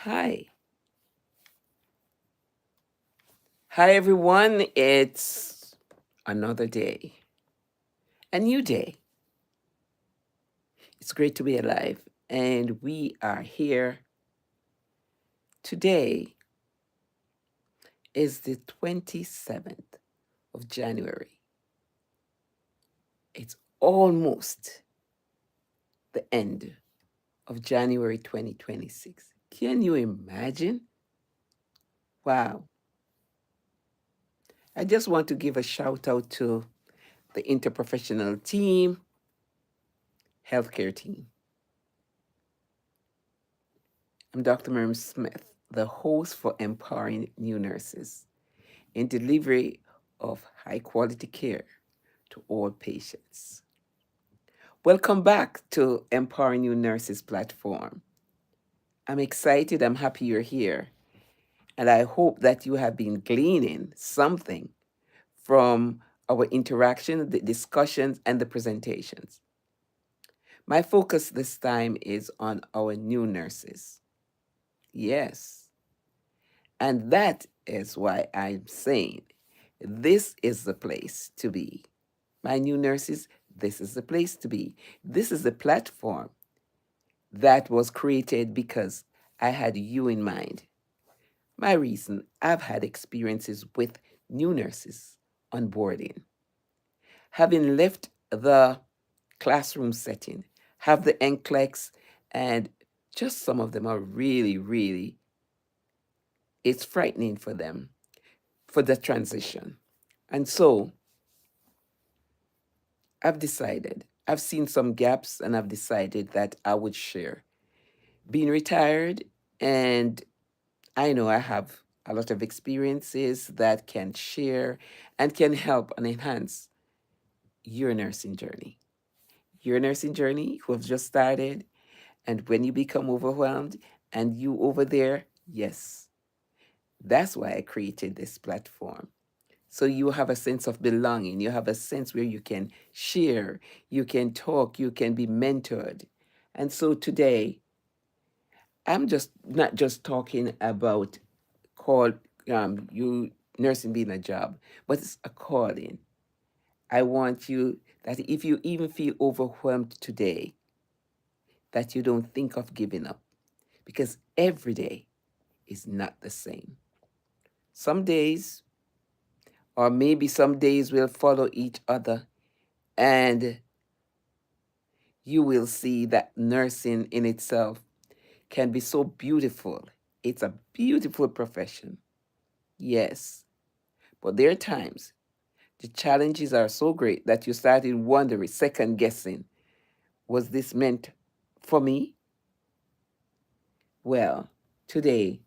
Hi. Hi, everyone. It's another day, a new day. It's great to be alive. And we are here. Today is the 27th of January. It's almost the end of January 2026. Can you imagine? Wow. I just want to give a shout out to the interprofessional team, healthcare team. I'm Dr. Miriam Smith, the host for Empowering New Nurses in delivery of high quality care to all patients. Welcome back to Empowering New Nurses platform. I'm excited, I'm happy you're here, and I hope that you have been gleaning something from our interaction, the discussions, and the presentations. My focus this time is on our new nurses. Yes, and that is why I'm saying this is the place to be. My new nurses, this is the place to be. This is the platform that was created because I had you in mind. My reason, I've had experiences with new nurses onboarding. Having left the classroom setting, have the NCLEX, and just some of them are really, it's frightening for them for the transition. And so I've seen some gaps and I've decided that I would share. Being retired, and I know I have a lot of experiences that can share and can help and enhance your nursing journey. Your nursing journey who have just started, and when you become overwhelmed, and you over there, yes, that's why I created this platform. So you have a sense of belonging. You have a sense where you can share, you can talk, you can be mentored. And so today, I'm just not just talking about call you nursing being a job, but it's a calling. I want you that if you even feel overwhelmed today, that you don't think of giving up because every day is not the same. Some days, or maybe some days, will follow each other, and you will see that nursing in itself can be so beautiful. It's a beautiful profession, yes. But there are times the challenges are so great that you started wondering, second guessing, was this meant for me? Well, today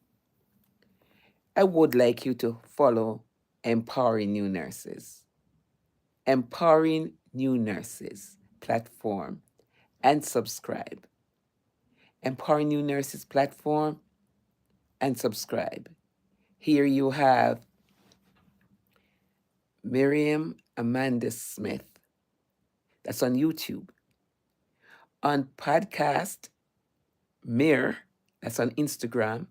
I would like you to follow Empowering New Nurses. Empowering New Nurses platform and subscribe. Empowering New Nurses platform and subscribe. Here you have Miriam Amanda Smith. That's on YouTube. On podcast, Mir, that's on Instagram.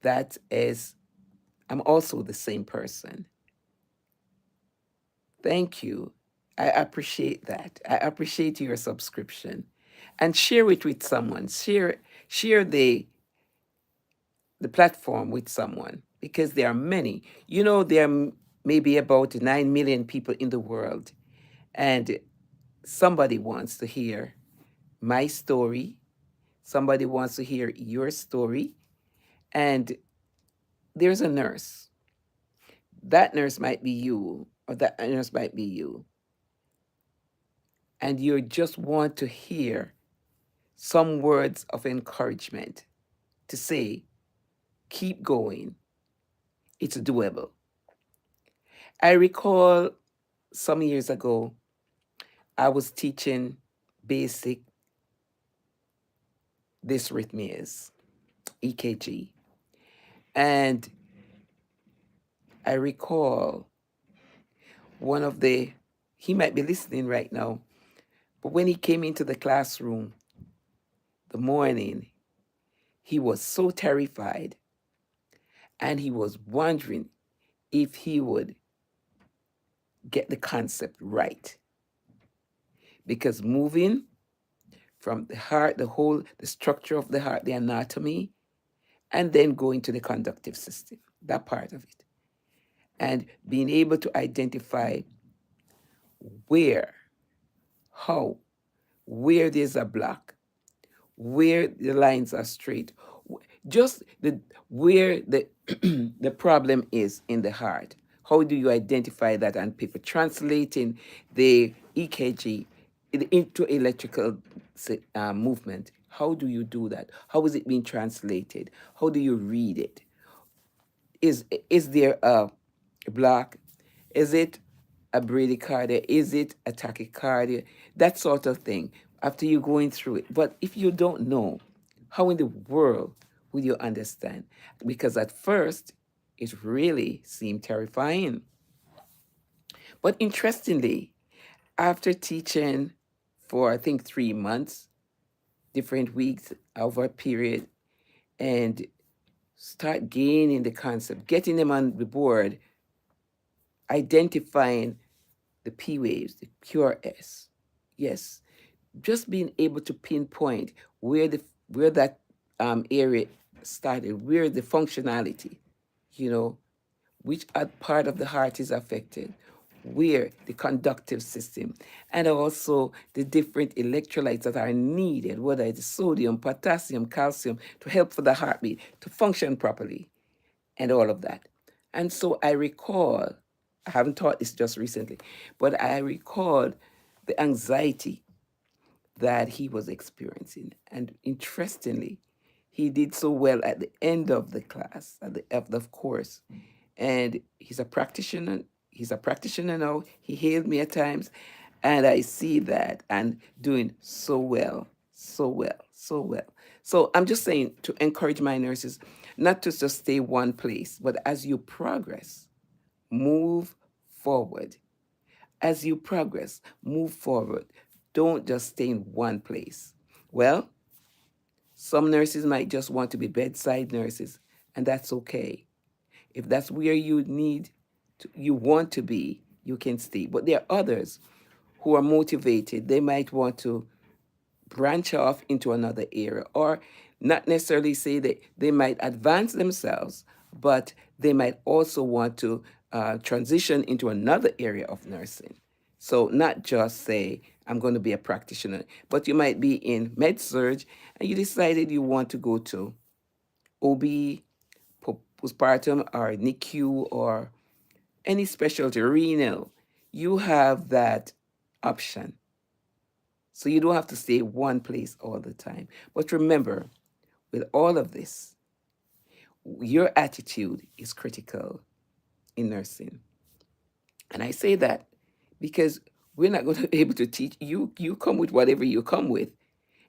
That is, I'm also the same person. Thank you. I appreciate that. I appreciate your subscription. And share it with someone. Share the platform with someone because there are many. You know, there are maybe about 9 million people in the world, and somebody wants to hear my story. Somebody wants to hear your story. And there's a nurse. That nurse might be you, or that nurse might be you. And you just want to hear some words of encouragement to say, keep going. It's doable. I recall some years ago, I was teaching basic dysrhythmias, EKG. And I recall one of the, he might be listening right now, but when he came into the classroom the morning, He was so terrified and he was wondering if he would get the concept right. Because moving from the heart, the structure of the heart, the anatomy, and then going to the conductive system, that part of it. And being able to identify where, how, where there's a block, where the lines are straight, just the where the the problem is in the heart. How do you identify that? And people translating the EKG into electrical movement. How do you do that? How is it being translated? How do you read it? Is there a block? Is it a bradycardia? Is it a tachycardia? That sort of thing. After you going through it, but if you don't know, how in the world will you understand? Because at first, it really seemed terrifying. But interestingly, after teaching for I think 3 months, different weeks over a period, and start gaining the concept, getting them on the board, identifying the P waves, the QRS. Yes, just being able to pinpoint where that area started, where the functionality, you know, which part of the heart is affected, where the conductive system, and also the different electrolytes that are needed, whether it's sodium, potassium, calcium, to help for the heartbeat to function properly, and all of that. And so I recall, I haven't taught this just recently, but I recalled the anxiety that he was experiencing. And interestingly, he did so well at the end of the class, of the course. And he's a practitioner. He's a practitioner now. He hailed me at times, and I see that and doing so well, so well, so well. So I'm just saying to encourage my nurses not to just stay one place, but as you progress, move forward. As you progress, move forward. Don't just stay in one place. Well, some nurses might just want to be bedside nurses, and that's okay. If that's where you want to be, you can stay. But there are others who are motivated. They might want to branch off into another area, or not necessarily say that they might advance themselves, but they might also want to transition into another area of nursing. So not just say, I'm going to be a practitioner, but you might be in med surge and you decided you want to go to OB, postpartum, or NICU, or any specialty, renal. You have that option. So you don't have to stay one place all the time. But remember, with all of this, your attitude is critical in nursing. And I say that because we're not going to be able to teach you. You come with whatever you come with,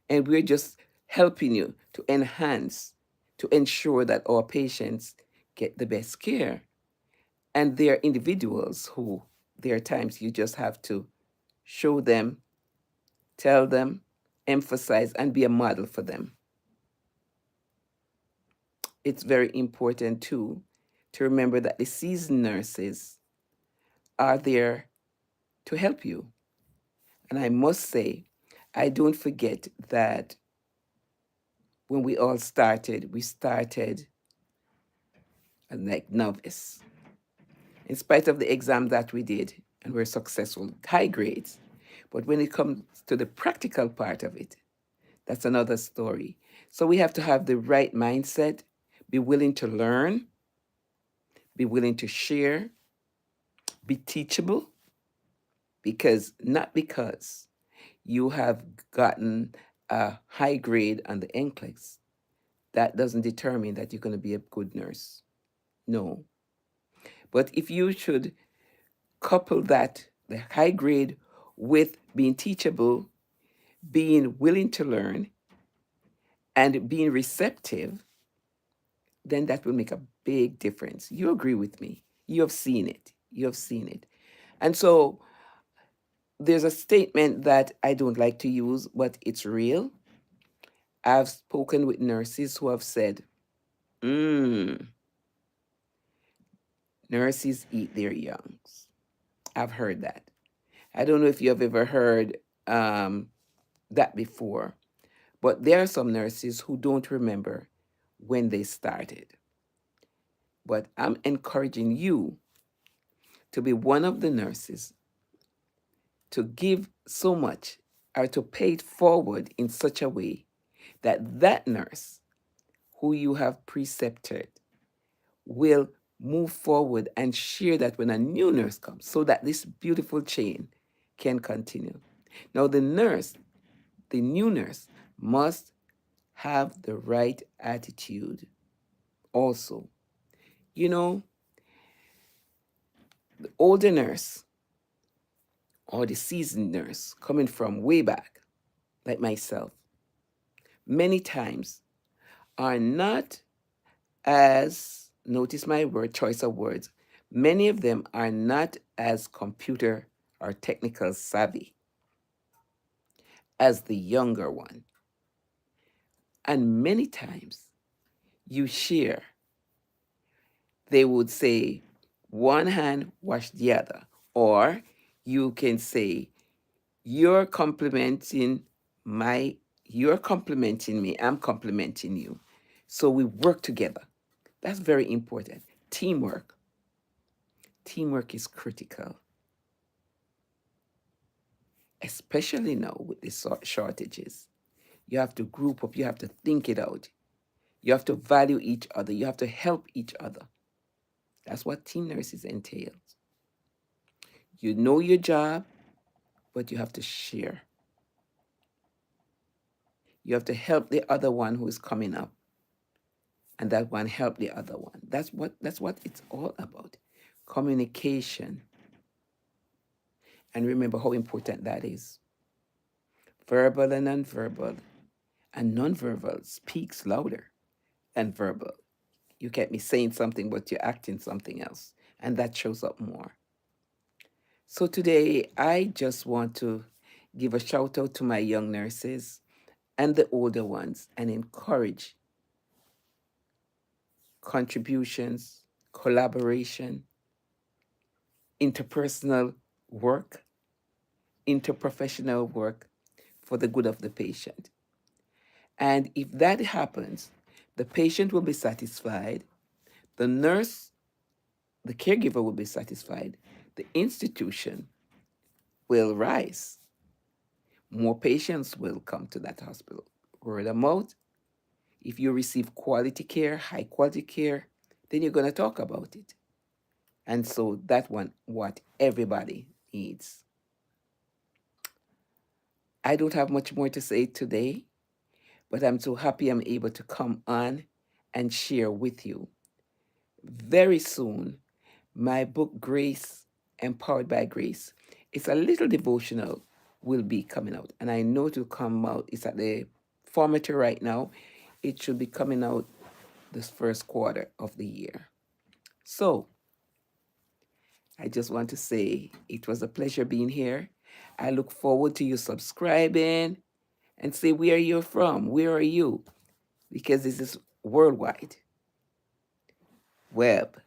and we're just helping you to enhance, to ensure that our patients get the best care. And they're individuals who there are times you just have to show them, tell them, emphasize, and be a model for them. It's very important too to remember that the seasoned nurses are there to help you. And I must say, I don't forget that when we all started, we started like novice. In spite of the exam that we did and we're successful, high grades. But when it comes to the practical part of it, that's another story. So we have to have the right mindset, be willing to learn, be willing to share, be teachable, because you have gotten a high grade on the NCLEX, that doesn't determine that you're going to be a good nurse. No. But if you should couple that, the high grade, with being teachable, being willing to learn, and being receptive, then that will make a big difference. You agree with me. You have seen it. You have seen it. And so there's a statement that I don't like to use, but it's real. I've spoken with nurses who have said, mm, nurses eat their youngs. I've heard that. I don't know if you have ever heard um, that before, but there are some nurses who don't remember when they started. But I'm encouraging you to be one of the nurses to give so much or to pay it forward in such a way that that nurse who you have precepted will move forward and share that when a new nurse comes so that this beautiful chain can continue. Now, the new nurse, must have the right attitude also. You know, the older nurse or the seasoned nurse coming from way back, like myself, many times are not as, notice my word, choice of words, many of them are not as computer or technical savvy as the younger one. And many times you share, they would say, one hand wash the other. Or you can say, you're complimenting you're complimenting me, I'm complimenting you. So we work together. That's very important. Teamwork. Teamwork is critical, especially now with the shortages. You have to group up, you have to think it out. You have to value each other, you have to help each other. That's what team nurses entails. You know your job, but you have to share. You have to help the other one who is coming up, and that one help the other one. That's what it's all about. Communication. And remember how important that is. Verbal and nonverbal. And nonverbal speaks louder than verbal. You get me saying something, but you're acting something else. And that shows up more. So today, I just want to give a shout out to my young nurses and the older ones and encourage contributions, collaboration, interpersonal work, interprofessional work for the good of the patient. And if that happens, the patient will be satisfied, the nurse, the caregiver will be satisfied, the institution will rise. More patients will come to that hospital. Word of mouth, if you receive quality care, high quality care, then you're going to talk about it. And so that one, what everybody needs. I don't have much more to say today, but I'm so happy I'm able to come on and share with you. Very soon, my book, Grace, Empowered by Grace, it's a little devotional, will be coming out. And I know it will come out, it's at the formatter right now. It should be coming out this first quarter of the year. So I just want to say it was a pleasure being here. I look forward to you subscribing and say where you're from. Where are you? Because this is worldwide web.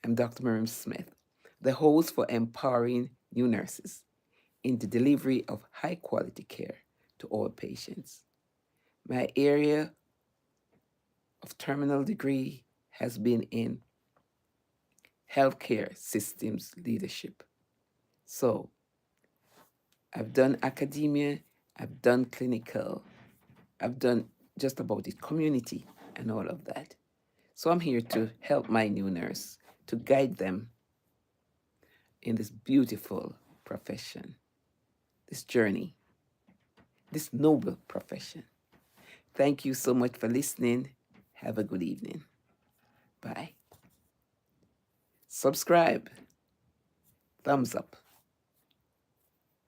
I'm Dr. Miriam Smith, the host for Empowering New Nurses in the delivery of high quality care to all patients. My area of terminal degree has been in healthcare systems leadership. So I've done academia, I've done clinical, I've done just about it, community and all of that. So I'm here to help my new nurse, to guide them in this beautiful profession, this journey, this noble profession. Thank you so much for listening. Have a good evening. Bye. Subscribe. Thumbs up.